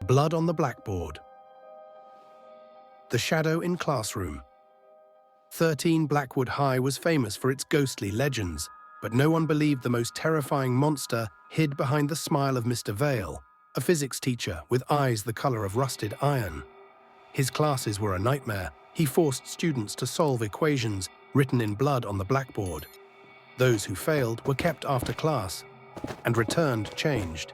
Blood on the blackboard. The shadow in classroom. 13 Blackwood High was famous for its ghostly legends, but no one believed the most terrifying monster hid behind the smile of Mr. Vale, a physics teacher with eyes the color of rusted iron. His classes were a nightmare. He forced students to solve equations written in blood on the blackboard. Those who failed were kept after class and returned changed.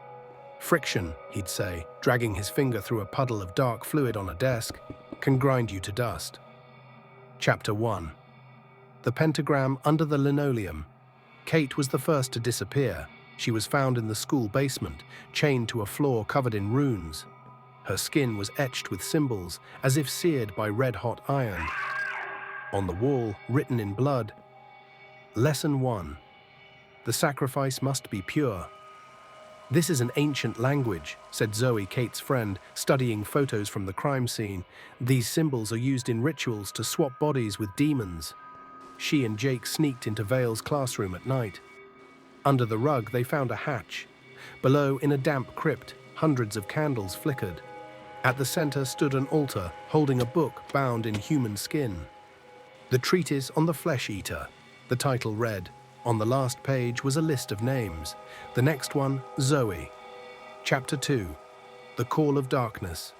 Friction, he'd say, dragging his finger through a puddle of dark fluid on a desk, can grind you to dust. Chapter 1. The pentagram under the linoleum. Kate was the first to disappear. She was found in the school basement, chained to a floor covered in runes. Her skin was etched with symbols, as if seared by red-hot iron. On the wall, written in blood, Lesson 1. The sacrifice must be pure. "This is an ancient language," said Zoe, Kate's friend, studying photos from the crime scene. "These symbols are used in rituals to swap bodies with demons." She and Jake sneaked into Vale's classroom at night. Under the rug, they found a hatch. Below, in a damp crypt, hundreds of candles flickered. At the center stood an altar, holding a book bound in human skin. The Treatise on the Flesh Eater. The title read. On the last page was a list of names. The next one, Zoe. Chapter 2. The Call of Darkness.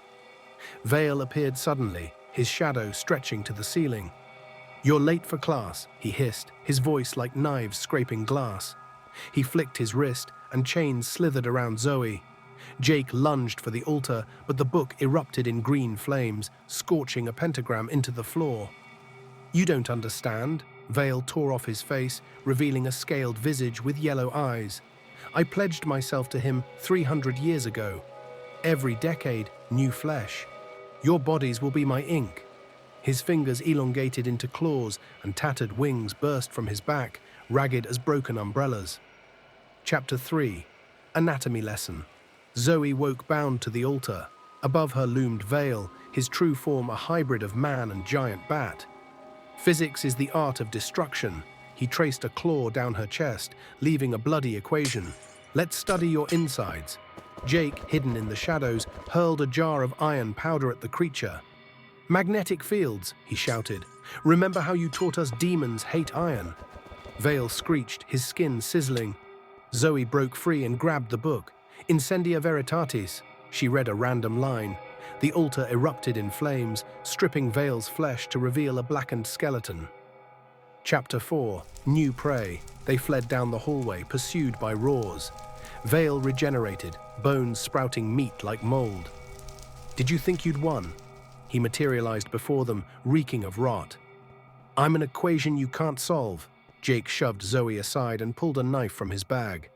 Vale appeared suddenly, his shadow stretching to the ceiling. "You're late for class," he hissed, his voice like knives scraping glass. He flicked his wrist, and chains slithered around Zoe. Jake lunged for the altar, but the book erupted in green flames, scorching a pentagram into the floor. "You don't understand." Vale tore off his face, revealing a scaled visage with yellow eyes. "I pledged myself to him 300 years ago. Every decade, new flesh. Your bodies will be my ink." His fingers elongated into claws, and tattered wings burst from his back, ragged as broken umbrellas. Chapter 3. Anatomy Lesson. Zoe woke bound to the altar. Above her loomed Vale, his true form a hybrid of man and giant bat. "Physics is the art of destruction." He traced a claw down her chest, leaving a bloody equation. "Let's study your insides." Jake, hidden in the shadows, hurled a jar of iron powder at the creature. "Magnetic fields," he shouted. "Remember how you taught us demons hate iron?" Vale screeched, his skin sizzling. Zoe broke free and grabbed the book. "Incendia Veritatis." She read a random line. The altar erupted in flames, stripping Vale's flesh to reveal a blackened skeleton. Chapter 4. New prey. They fled down the hallway, pursued by roars. Vale regenerated, bones sprouting meat like mold. "Did you think you'd won?" He materialized before them, reeking of rot. "I'm an equation you can't solve." Jake shoved Zoe aside and pulled a knife from his bag.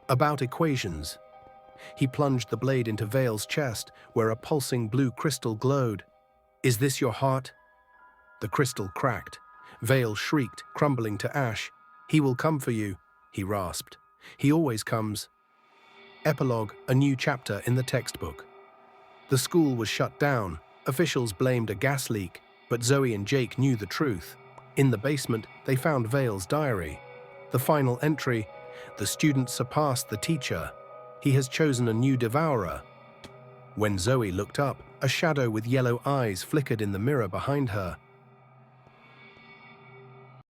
"About equations." He plunged the blade into Vale's chest, where a pulsing blue crystal glowed. "Is this your heart?" The crystal cracked. Vale shrieked, crumbling to ash. "He will come for you," he rasped. "He always comes." Epilogue, a new chapter in the textbook. The school was shut down. Officials blamed a gas leak, but Zoe and Jake knew the truth. In the basement, they found Vale's diary. The final entry, "The student surpassed the teacher. He has chosen a new devourer." When Zoe looked up, a shadow with yellow eyes flickered in the mirror behind her.